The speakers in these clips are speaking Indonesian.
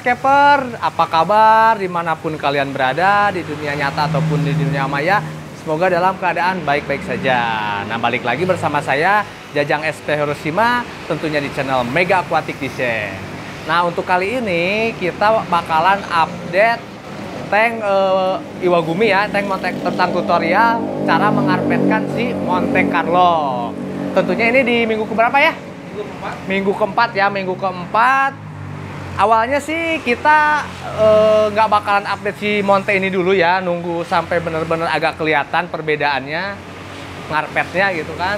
Skepper, apa kabar dimanapun kalian berada di dunia nyata ataupun di dunia maya? Semoga dalam keadaan baik-baik saja. Nah, balik lagi bersama saya Jajang SP Hiroshima, tentunya di channel Mega Aquatic Design. Nah, untuk kali ini kita bakalan update tank Iwagumi ya, tank tentang tutorial cara mengarpetkan si Monte Carlo. Tentunya ini di minggu keberapa ya? Minggu keempat ya, minggu keempat. Awalnya sih kita nggak bakalan update si Monte ini dulu ya, nunggu sampai bener-bener agak kelihatan perbedaannya ngarpetnya gitu kan.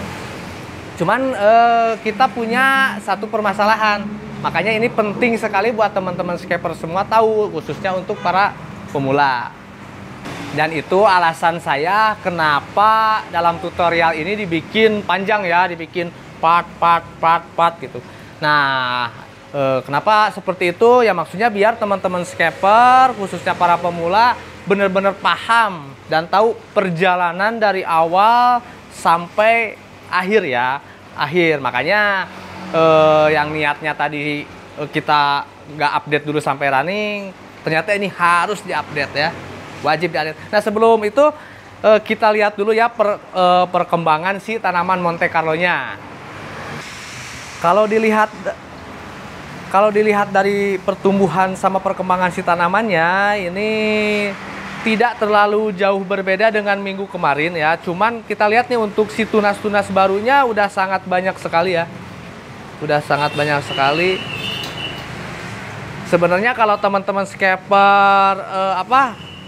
Cuman kita punya satu permasalahan, makanya ini penting sekali buat teman-teman skipper semua tahu, khususnya untuk para pemula. Dan itu alasan saya kenapa dalam tutorial ini dibikin panjang ya, dibikin part gitu. Nah, kenapa seperti itu? Ya maksudnya biar teman-teman skipper, khususnya para pemula, benar-benar paham dan tahu perjalanan dari awal sampai akhir ya. Akhir, makanya yang niatnya tadi kita nggak update dulu sampai running, ternyata ini harus diupdate ya. Wajib diupdate. Nah, sebelum itu kita lihat dulu ya perkembangan si tanaman Monte Carlo-nya. Kalau dilihat dari pertumbuhan sama perkembangan si tanamannya, ini tidak terlalu jauh berbeda dengan minggu kemarin ya. Cuman kita lihat nih untuk si tunas-tunas barunya udah sangat banyak sekali ya. Udah sangat banyak sekali. Sebenarnya kalau teman-teman skipper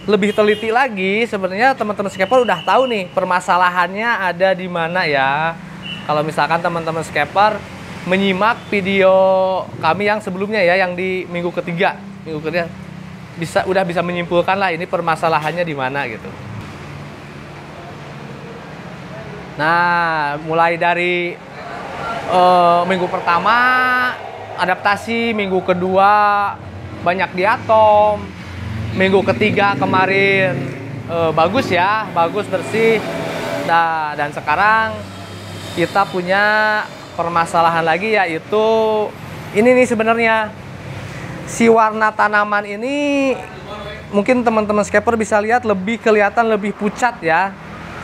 lebih teliti lagi, sebenarnya teman-teman skipper udah tahu nih permasalahannya ada di mana ya. Kalau misalkan teman-teman skipper menyimak video kami yang sebelumnya ya, yang di minggu ketiga udah bisa menyimpulkan lah ini permasalahannya di mana gitu. Nah, mulai dari minggu pertama adaptasi, minggu kedua banyak diatom, minggu ketiga kemarin bagus ya, bagus bersih. Nah, dan sekarang kita punya permasalahan lagi, yaitu ini nih sebenarnya si warna tanaman ini mungkin teman-teman skipper bisa lihat kelihatan lebih pucat ya.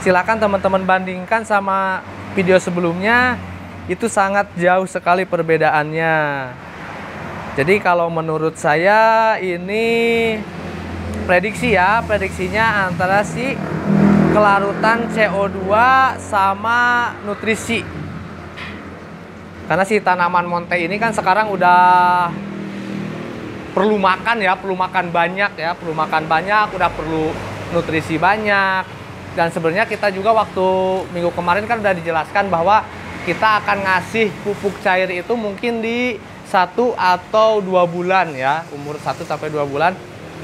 Silakan teman-teman bandingkan sama video sebelumnya, itu sangat jauh sekali perbedaannya. Jadi kalau menurut saya ini prediksinya antara si kelarutan CO2 sama nutrisi. Karena si tanaman Monte ini kan sekarang udah perlu makan ya, perlu makan banyak, udah perlu nutrisi banyak. Dan sebenarnya kita juga waktu minggu kemarin kan udah dijelaskan bahwa kita akan ngasih pupuk cair itu mungkin di 1 atau 2 bulan ya, umur 1 sampai 2 bulan.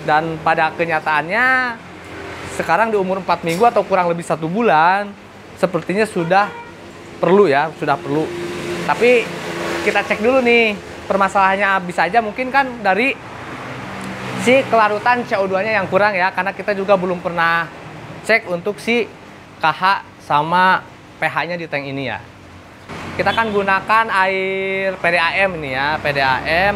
Dan pada kenyataannya sekarang di umur 4 minggu atau kurang lebih 1 bulan, sepertinya sudah perlu. Tapi kita cek dulu nih permasalahannya, bisa aja mungkin kan dari si kelarutan CO2-nya yang kurang ya, karena kita juga belum pernah cek untuk si KH sama pH-nya di tank ini ya. Kita kan gunakan air PDAM ini ya, PDAM.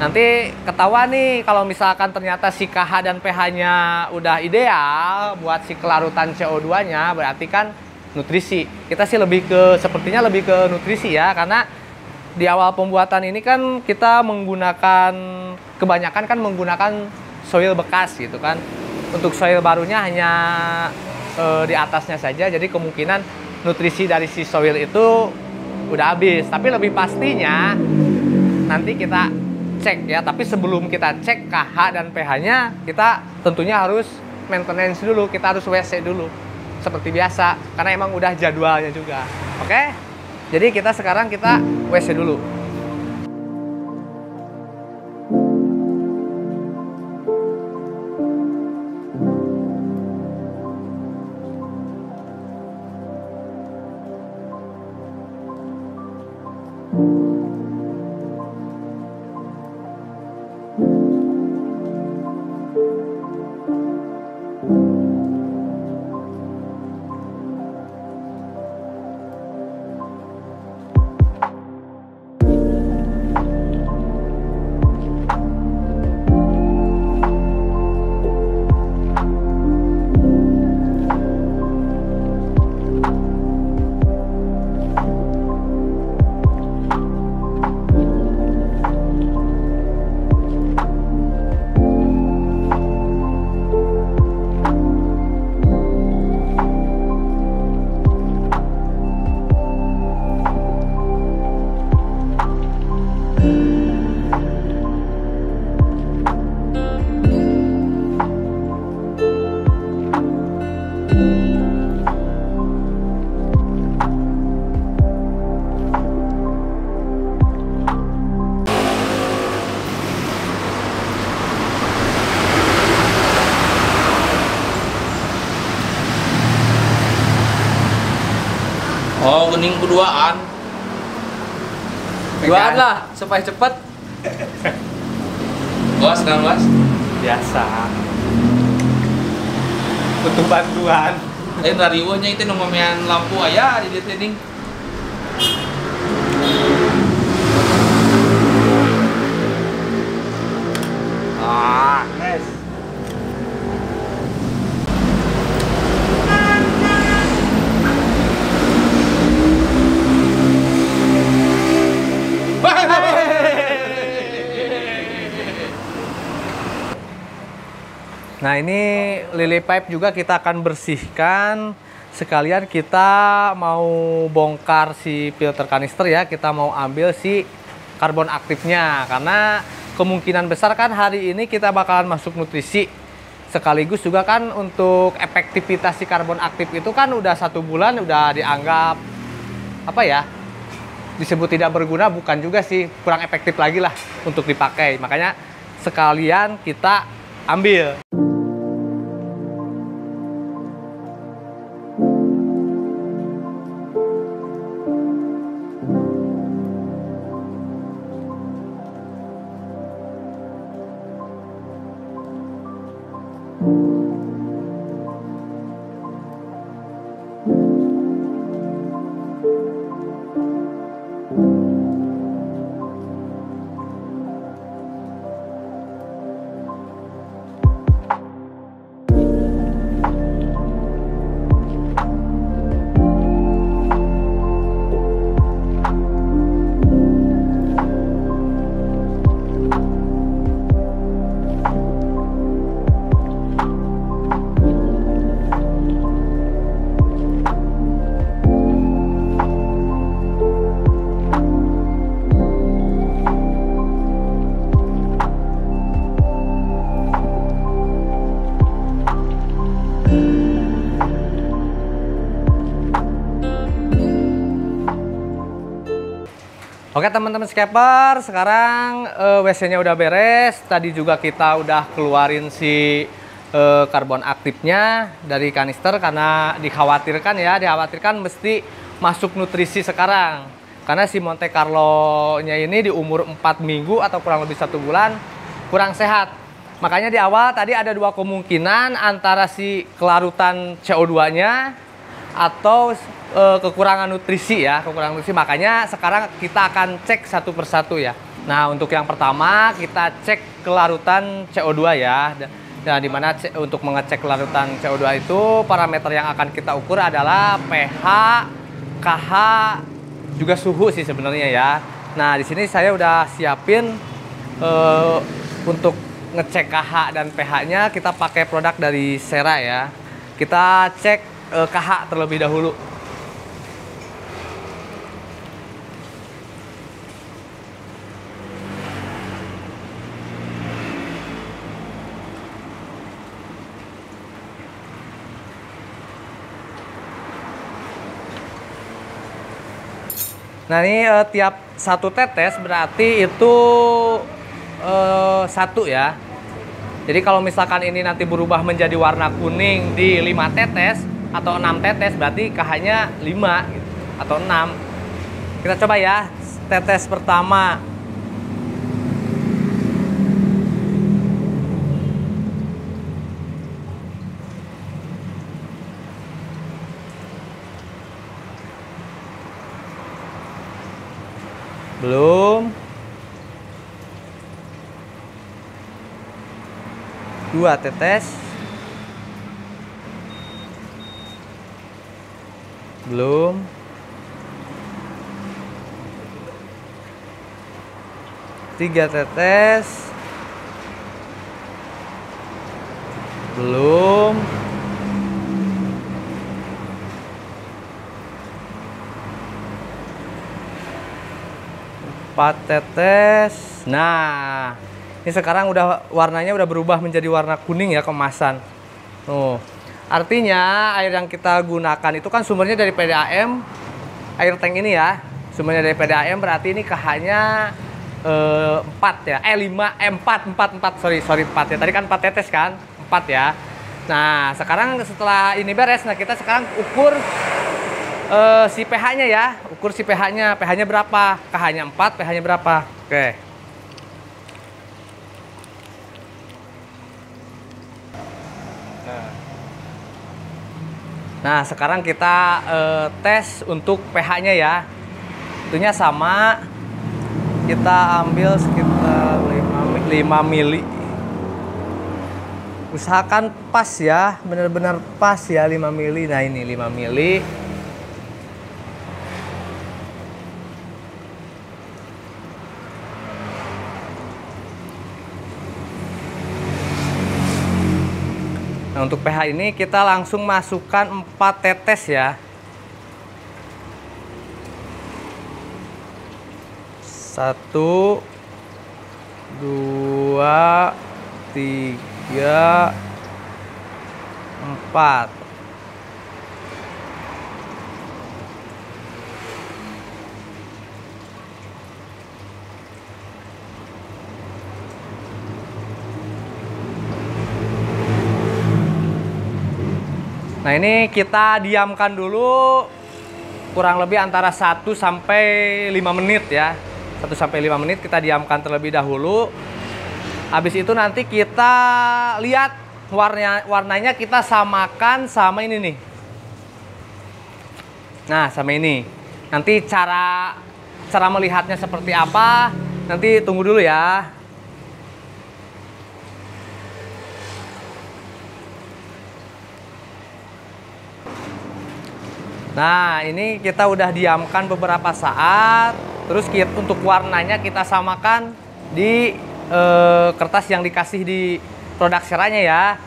Nanti ketahuan nih kalau misalkan ternyata si KH dan pH-nya udah ideal buat si kelarutan CO2-nya, berarti kan nutrisi. Kita sih sepertinya lebih ke nutrisi ya, karena di awal pembuatan ini kan kita kebanyakan menggunakan soil bekas gitu kan. Untuk soil barunya hanya di atasnya saja, jadi kemungkinan nutrisi dari si soil itu udah habis. Tapi lebih pastinya nanti kita cek ya, tapi sebelum kita cek KH dan pH-nya, kita tentunya harus maintenance dulu, kita harus WC dulu. Seperti biasa, karena emang udah jadwalnya juga. Oke? Jadi sekarang kita WC dulu. Mending berduaan. Duaan lah supaya cepet. Gas, gas. Biasa. Butuh bantuan. Rariwonya itu nomomian lampu aya di training. Nice. Nah, ini lily pipe juga kita akan bersihkan. Sekalian kita mau bongkar si filter kanister ya. Kita mau ambil si karbon aktifnya. Karena kemungkinan besar kan hari ini kita bakalan masuk nutrisi. Sekaligus juga kan untuk efektivitas si karbon aktif itu kan udah 1 bulan udah dianggap apa ya? Disebut tidak berguna, bukan juga sih, kurang efektif lagi lah untuk dipakai. Makanya sekalian kita ambil. Oke teman-teman scaper, sekarang WC-nya udah beres. Tadi juga kita udah keluarin si karbon aktifnya dari kanister karena dikhawatirkan mesti masuk nutrisi sekarang. Karena si Monte Carlo-nya ini di umur 4 minggu atau kurang lebih 1 bulan kurang sehat. Makanya di awal tadi ada 2 kemungkinan antara si kelarutan CO2-nya atau kekurangan nutrisi ya, makanya sekarang kita akan cek satu persatu ya. Nah, untuk yang pertama kita cek kelarutan CO2 ya. Nah, dimana untuk mengecek kelarutan CO2 itu parameter yang akan kita ukur adalah pH, KH, juga suhu sih sebenarnya ya. Nah, di sini saya udah siapin untuk ngecek KH dan pH-nya kita pakai produk dari Sera ya. Kita cek KH terlebih dahulu. Nah, ini tiap 1 tetes berarti itu 1 ya. Jadi kalau misalkan ini nanti berubah menjadi warna kuning di 5 tetes atau 6 tetes berarti KH-nya 5 gitu, atau 6. Kita coba ya, tetes pertama. Belum. 2 tetes. Belum. 3 tetes. Belum. 4 tetes. Nah, ini sekarang warnanya udah berubah menjadi warna kuning ya kemasan. Artinya air yang kita gunakan itu kan sumbernya dari PDAM, air tank ini ya. Sumbernya dari PDAM berarti ini KH-nya 4 ya. 4 ya. Tadi kan 4 tetes kan? 4 ya. Nah, sekarang setelah ini beres, nah kita sekarang ukur si pH-nya ya, ukur si pH-nya. pH-nya berapa? KH-nya 4, pH-nya berapa? Oke. Nah, sekarang kita tes untuk pH-nya ya. Tentunya sama. Kita ambil sekitar 5 mili. Usahakan pas ya, benar-benar pas ya 5 mili. Nah, ini 5 mili. Nah, untuk pH ini kita langsung masukkan 4 tetes ya. 1, 2, 3, 4. Nah, ini kita diamkan dulu kurang lebih antara 1 sampai 5 menit ya. 1 sampai 5 menit kita diamkan terlebih dahulu. Habis itu nanti kita lihat warnanya kita samakan sama ini nih. Nah, sama ini. Nanti cara melihatnya seperti apa, nanti tunggu dulu ya. Nah, ini kita udah diamkan beberapa saat. Terus untuk warnanya kita samakan di kertas yang dikasih di produk seranya ya.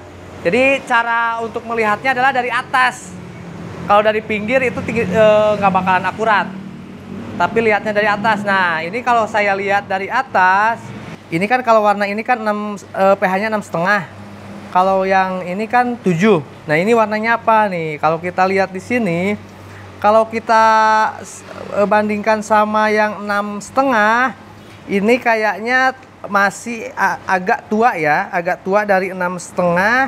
Jadi cara untuk melihatnya adalah dari atas. Kalau dari pinggir itu nggak bakalan akurat. Tapi lihatnya dari atas. Nah, ini kalau saya lihat dari atas, ini kan kalau warna ini kan pH-nya 6,5. Kalau yang ini kan 7. Nah, ini warnanya apa nih? Kalau kita lihat di sini, kalau kita bandingkan sama yang 6,5, ini kayaknya masih agak tua ya, agak tua dari 6,5.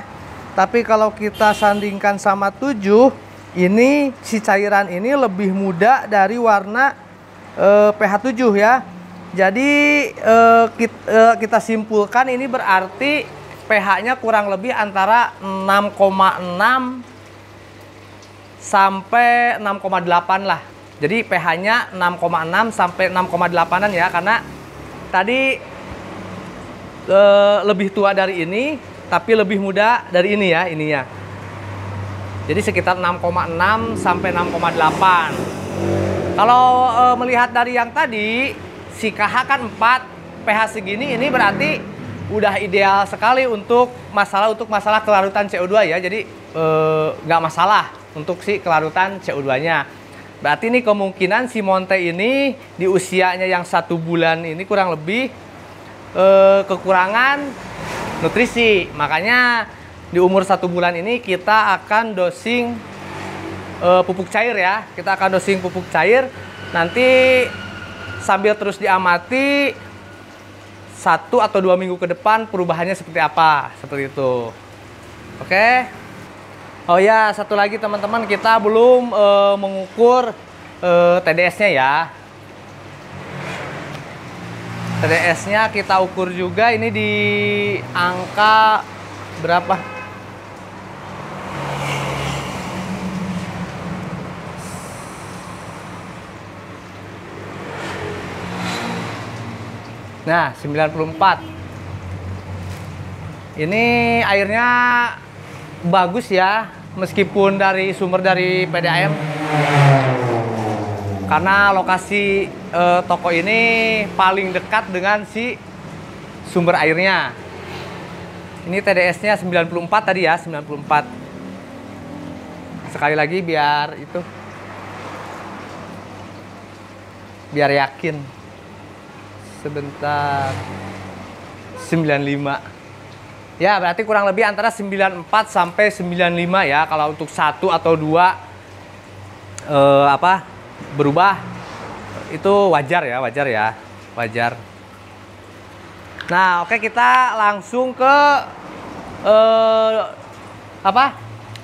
Tapi kalau kita sandingkan sama 7, ini si cairan ini lebih muda dari warna pH 7 ya. Jadi kita simpulkan ini berarti pH-nya kurang lebih antara 6,6 sampai 6,8 lah. Jadi pH-nya 6,6 sampai 6,8an ya, karena tadi lebih tua dari ini tapi lebih muda dari ini ya, ininya. Jadi sekitar 6,6 sampai 6,8. Kalau melihat dari yang tadi si KH kan 4, pH segini, ini berarti udah ideal sekali untuk masalah kelarutan CO2 ya. Jadi nggak masalah untuk si kelarutan CO2-nya. Berarti ini kemungkinan si Monte ini di usianya yang 1 bulan ini kurang lebih kekurangan nutrisi. Makanya di umur 1 bulan ini kita akan dosing pupuk cair ya. Kita akan dosing pupuk cair. Nanti sambil terus diamati 1 atau 2 minggu ke depan perubahannya seperti apa. Seperti itu. Oke. Oh ya, satu lagi teman-teman, kita belum mengukur TDS-nya ya. TDS-nya kita ukur juga, ini di angka berapa? Nah, 94. Ini airnya bagus ya, meskipun dari sumber dari PDAM. Karena lokasi toko ini paling dekat dengan si sumber airnya. Ini TDS-nya 94 tadi ya, 94. Sekali lagi biar itu, biar yakin. Sebentar. 95. Ya, berarti kurang lebih antara 94 sampai 95 ya. Kalau untuk 1 atau 2 berubah itu wajar ya, wajar. Nah, oke, kita langsung ke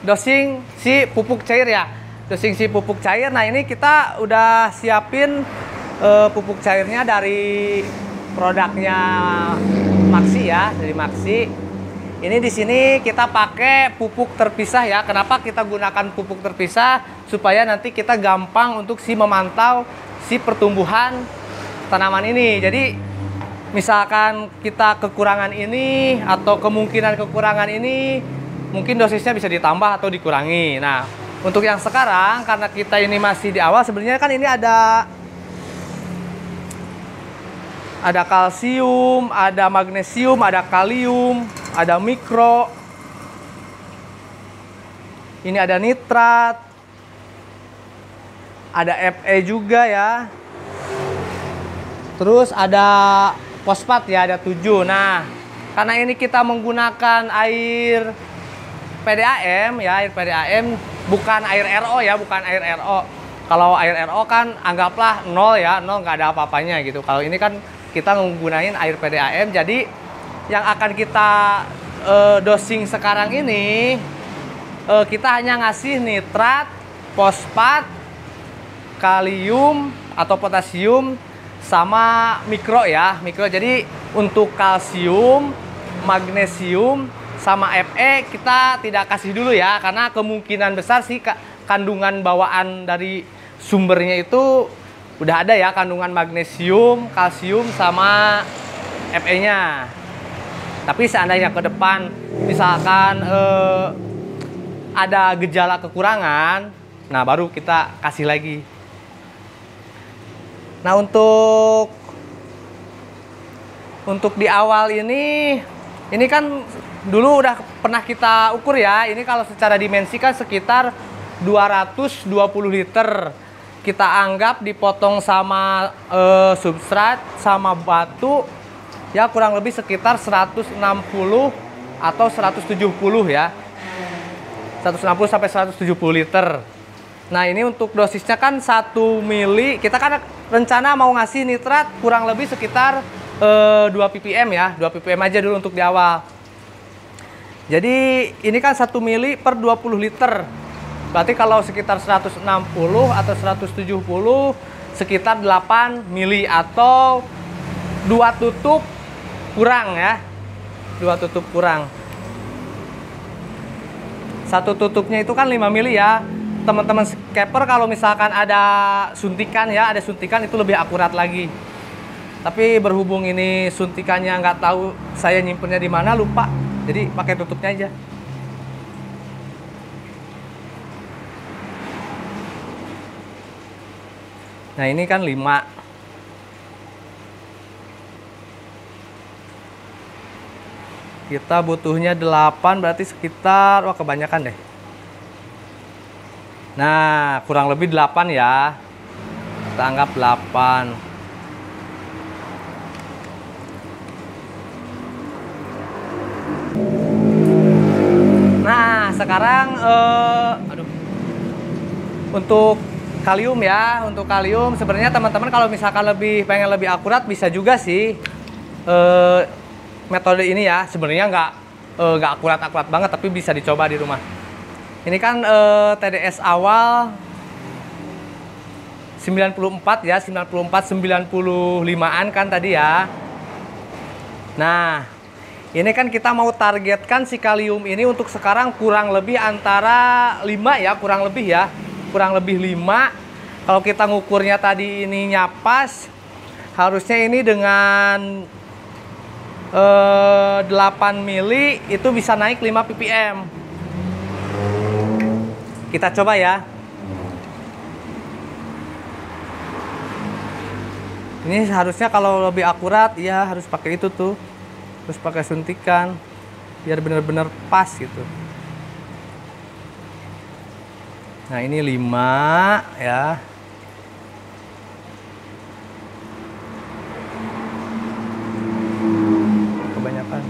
dosing si pupuk cair ya. dosing si pupuk cair. Nah, ini kita udah siapin pupuk cairnya dari produknya Maxi ya, dari Maxi. Ini di sini kita pakai pupuk terpisah ya. Kenapa kita gunakan pupuk terpisah? Supaya nanti kita gampang untuk memantau si pertumbuhan tanaman ini. Jadi misalkan kita kekurangan ini atau kemungkinan kekurangan ini, mungkin dosisnya bisa ditambah atau dikurangi. Nah, untuk yang sekarang karena kita ini masih di awal, sebenarnya kan ini ada kalsium, ada magnesium, ada kalium, ada mikro. Ini ada nitrat. Ada Fe juga ya. Terus ada fosfat ya, ada 7. Nah, karena ini kita menggunakan air PDAM ya, air PDAM, bukan air RO ya, bukan air RO. Kalau air RO kan anggaplah 0 ya, 0 nggak ada apa-apanya gitu. Kalau ini kan kita menggunakan air PDAM, jadi yang akan kita dosing sekarang ini kita hanya ngasih nitrat, fosfat, kalium atau potasium sama mikro ya, mikro. Jadi untuk kalsium, magnesium sama Fe kita tidak kasih dulu ya, karena kemungkinan besar sih kandungan bawaan dari sumbernya itu udah ada ya, kandungan magnesium, kalsium sama Fe-nya. Tapi seandainya ke depan misalkan ada gejala kekurangan, nah baru kita kasih lagi. Nah, untuk di awal ini kan dulu udah pernah kita ukur ya. Ini kalau secara dimensi kan sekitar 220 liter. Kita anggap dipotong sama substrat sama batu ya, kurang lebih sekitar 160 atau 170 ya. 160 sampai 170 liter. Nah, ini untuk dosisnya kan 1 mili. Kita kan rencana mau ngasih nitrat kurang lebih sekitar 2 ppm ya. 2 ppm aja dulu untuk di awal. Jadi ini kan 1 mili per 20 liter. Berarti kalau sekitar 160 atau 170 sekitar 8 mili atau 2 tutup kurang ya. 2 tutup kurang. 1 tutupnya itu kan 5 mili ya. Teman-teman scaper kalau misalkan ada suntikan ya, ada suntikan itu lebih akurat lagi. Tapi berhubung ini suntikannya nggak tahu saya nyimpennya di mana, lupa. Jadi pakai tutupnya aja. Nah, ini kan 5. Kita butuhnya 8, berarti sekitar, wah kebanyakan deh. Nah, kurang lebih 8 ya. Kita anggap 8. Nah, sekarang untuk kalium ya, untuk kalium sebenarnya teman-teman kalau misalkan pengen lebih akurat bisa juga sih metode ini ya. Sebenarnya nggak akurat banget, tapi bisa dicoba di rumah. Ini kan TDS awal 94 ya, 94 95-an kan tadi ya. Nah, ini kan kita mau targetkan si kalium ini untuk sekarang kurang lebih antara 5 ya, kurang lebih 5. Kalau kita ngukurnya tadi ininya pas, harusnya ini dengan 8 mili itu bisa naik 5 ppm. Kita coba ya. Ini harusnya kalau lebih akurat ya harus pakai itu tuh. Terus pakai suntikan biar benar-benar pas gitu. Nah, ini 5 ya. Kebanyakan.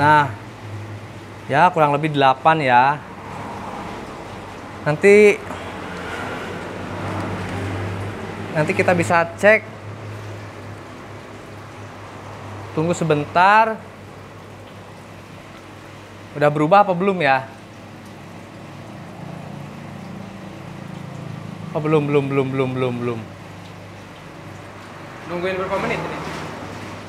Nah, ya kurang lebih 8 ya. Nanti kita bisa cek. Tunggu sebentar. Udah berubah apa belum ya? Oh, belum. Nungguin berapa menit ini?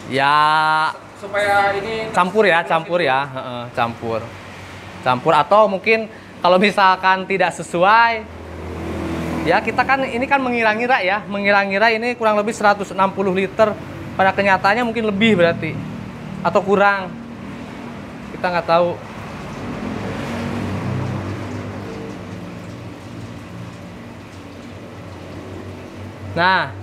Ya, Supaya ini campur ya. Heeh, campur atau mungkin kalau misalkan tidak sesuai, ya kita kan ini kan mengira-ngira ini kurang lebih 160 liter, pada kenyataannya mungkin lebih berarti atau kurang, kita nggak tahu. Nah,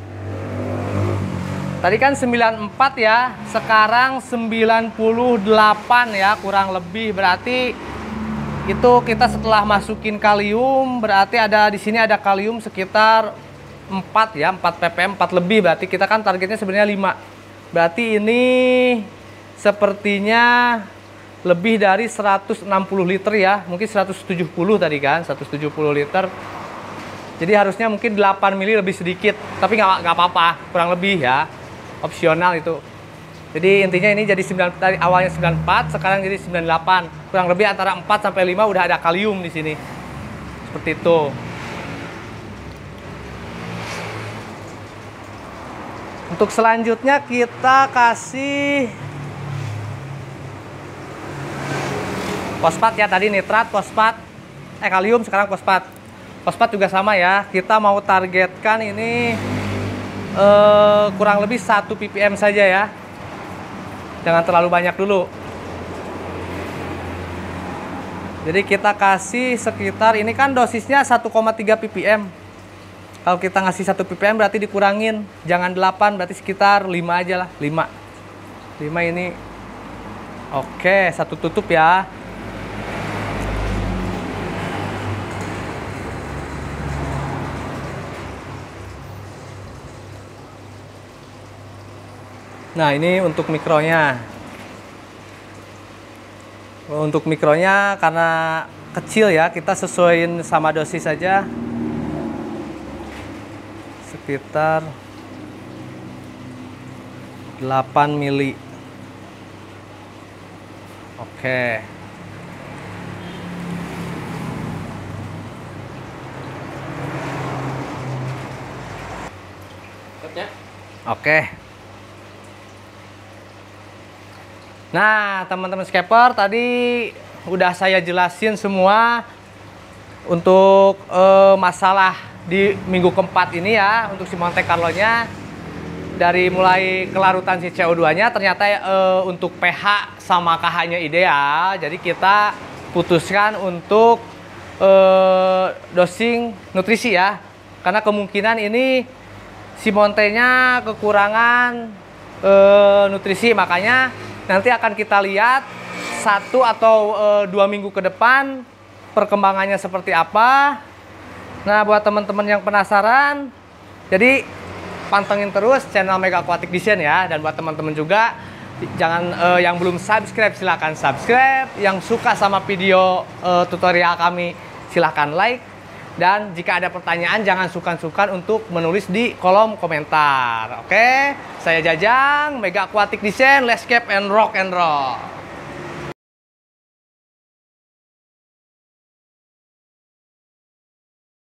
tadi kan 94 ya, sekarang 98 ya, kurang lebih. Berarti itu kita setelah masukin kalium, berarti ada di sini ada kalium sekitar 4 ya, 4 ppm, 4 lebih. Berarti kita kan targetnya sebenarnya 5. Berarti ini sepertinya lebih dari 160 liter ya, mungkin 170 tadi kan, 170 liter. Jadi harusnya mungkin 8 mili lebih sedikit, tapi nggak apa-apa, kurang lebih ya, opsional itu. Jadi intinya ini jadi dari awalnya 94, sekarang jadi 98, kurang lebih antara 4 sampai 5 udah ada kalium di sini, seperti itu. Untuk selanjutnya kita kasih fosfat ya, tadi nitrat, fosfat, kalium, sekarang fosfat. Fosfat juga sama ya, kita mau targetkan ini kurang lebih 1 ppm saja ya, jangan terlalu banyak dulu. Jadi kita kasih sekitar, ini kan dosisnya 1,3 ppm. Kalau kita ngasih 1 ppm berarti dikurangin, jangan 8, berarti sekitar 5 aja lah, 5 ini. Oke, 1 tutup ya. Nah, ini untuk mikronya. Untuk mikronya karena kecil ya, kita sesuaiin sama dosis saja. Sekitar 8 mili. Oke. Oke. Nah, teman-teman scaper, tadi udah saya jelasin semua untuk masalah di minggu keempat ini ya, untuk si Monte Carlo-nya. Dari mulai kelarutan si CO2-nya, ternyata untuk pH sama KH-nya ideal. Jadi kita putuskan untuk dosing nutrisi ya. Karena kemungkinan ini si Monte-nya kekurangan nutrisi, makanya nanti akan kita lihat 1 atau 2 minggu ke depan perkembangannya seperti apa. Nah, buat teman-teman yang penasaran, jadi pantengin terus channel Mega Aquatic Design ya. Dan buat teman-teman juga, jangan yang belum subscribe silahkan subscribe. Yang suka sama video tutorial kami silahkan like. Dan jika ada pertanyaan jangan sungkan-sungkan untuk menulis di kolom komentar. Oke, saya Jajang, Mega Aquatic Design, let's keep and rock and roll.